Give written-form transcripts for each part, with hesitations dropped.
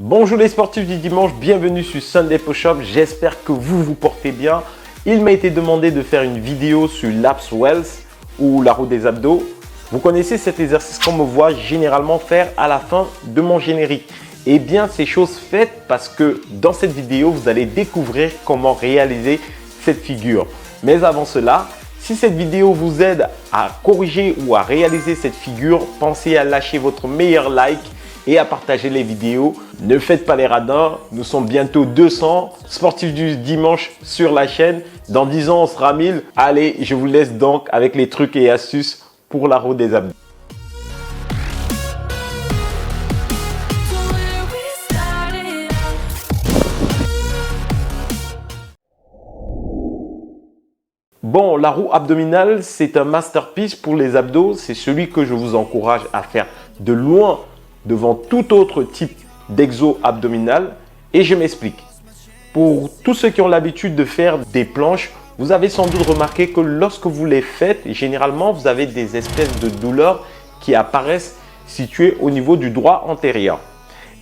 Bonjour les sportifs du dimanche, bienvenue sur Sunday Push-Up, j'espère que vous vous portez bien. Il m'a été demandé de faire une vidéo sur l'abs wells ou la roue des abdos. Vous connaissez cet exercice qu'on me voit généralement faire à la fin de mon générique. Eh bien, c'est chose faite parce que dans cette vidéo, vous allez découvrir comment réaliser cette figure. Mais avant cela, si cette vidéo vous aide à corriger ou à réaliser cette figure, pensez à lâcher votre meilleur like et à partager les vidéos. Ne faites pas les radins, nous sommes bientôt 200 sportifs du dimanche sur la chaîne. Dans 10 ans, on sera 1000. Allez, je vous laisse donc avec les trucs et astuces pour la roue des abdos. Bon, la roue abdominale, c'est un masterpiece pour les abdos. C'est celui que je vous encourage à faire de loin devant tout autre type d'exo abdominal. Et je m'explique. Pour tous ceux qui ont l'habitude de faire des planches, vous avez sans doute remarqué que lorsque vous les faites, généralement, vous avez des espèces de douleurs qui apparaissent situées au niveau du droit antérieur.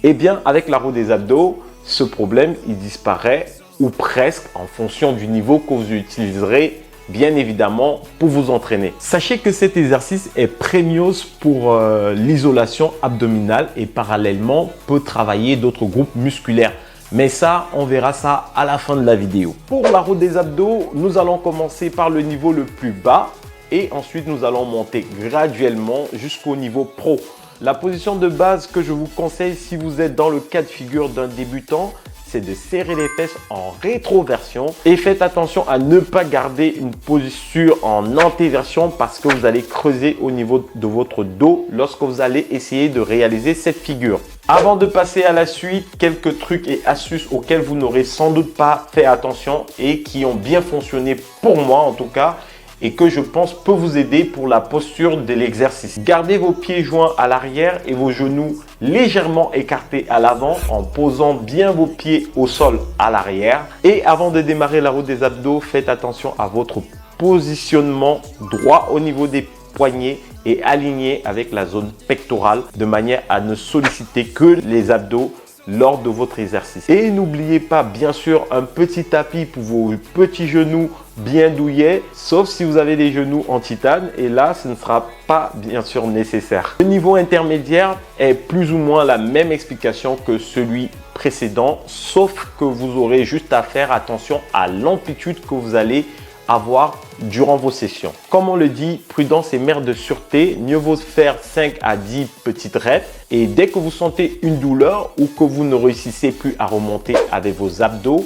Eh bien, avec la roue des abdos, ce problème, il disparaît ou presque en fonction du niveau que vous utiliserez bien évidemment pour vous entraîner. Sachez que cet exercice est premios pour l'isolation abdominale et parallèlement peut travailler d'autres groupes musculaires. Mais ça, on verra ça à la fin de la vidéo. Pour la roue des abdos, nous allons commencer par le niveau le plus bas et ensuite nous allons monter graduellement jusqu'au niveau pro. La position de base que je vous conseille si vous êtes dans le cas de figure d'un débutant, c'est de serrer les fesses en rétroversion et faites attention à ne pas garder une posture en antéversion parce que vous allez creuser au niveau de votre dos lorsque vous allez essayer de réaliser cette figure. Avant de passer à la suite, quelques trucs et astuces auxquels vous n'aurez sans doute pas fait attention et qui ont bien fonctionné pour moi en tout cas et que je pense peut vous aider pour la posture de l'exercice. Gardez vos pieds joints à l'arrière et vos genoux légèrement écartés à l'avant en posant bien vos pieds au sol à l'arrière. Et avant de démarrer la roue des abdos, faites attention à votre positionnement droit au niveau des poignets et aligné avec la zone pectorale de manière à ne solliciter que les abdos lors de votre exercice. Et n'oubliez pas bien sûr un petit tapis pour vos petits genoux bien douillets, sauf si vous avez des genoux en titane et là ce ne sera pas bien sûr nécessaire. Le niveau intermédiaire est plus ou moins la même explication que celui précédent, sauf que vous aurez juste à faire attention à l'amplitude que vous allez avoir durant vos sessions. Comme on le dit, prudence est mère de sûreté, mieux vaut faire 5 à 10 petites reps et dès que vous sentez une douleur ou que vous ne réussissez plus à remonter avec vos abdos,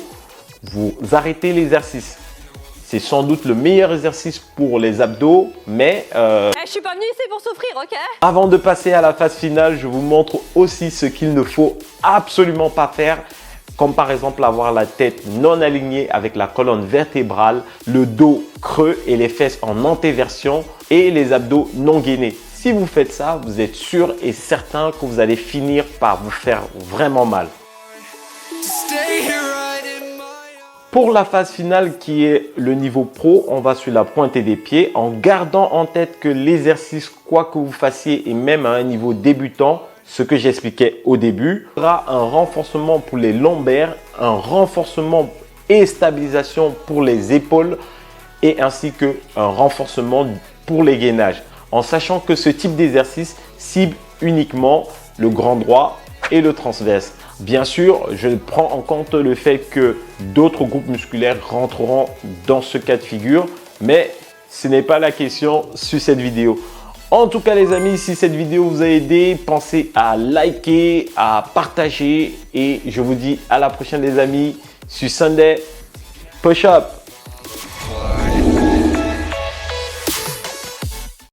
vous arrêtez l'exercice. C'est sans doute le meilleur exercice pour les abdos, mais je suis pas venue ici pour souffrir, ok? Avant de passer à la phase finale, je vous montre aussi ce qu'il ne faut absolument pas faire, comme par exemple avoir la tête non alignée avec la colonne vertébrale, le dos creux et les fesses en antéversion et les abdos non gainés. Si vous faites ça, vous êtes sûr et certain que vous allez finir par vous faire vraiment mal. Pour la phase finale qui est le niveau pro, on va sur la pointe des pieds en gardant en tête que l'exercice, quoi que vous fassiez et même à un niveau débutant, ce que j'expliquais au début, aura un renforcement pour les lombaires, un renforcement et stabilisation pour les épaules et ainsi qu'un renforcement pour les gainages. En sachant que ce type d'exercice cible uniquement le grand droit et le transverse. Bien sûr, je prends en compte le fait que d'autres groupes musculaires rentreront dans ce cas de figure, mais ce n'est pas la question sur cette vidéo. En tout cas les amis, si cette vidéo vous a aidé, pensez à liker, à partager et je vous dis à la prochaine les amis sur Sunday Push-Up.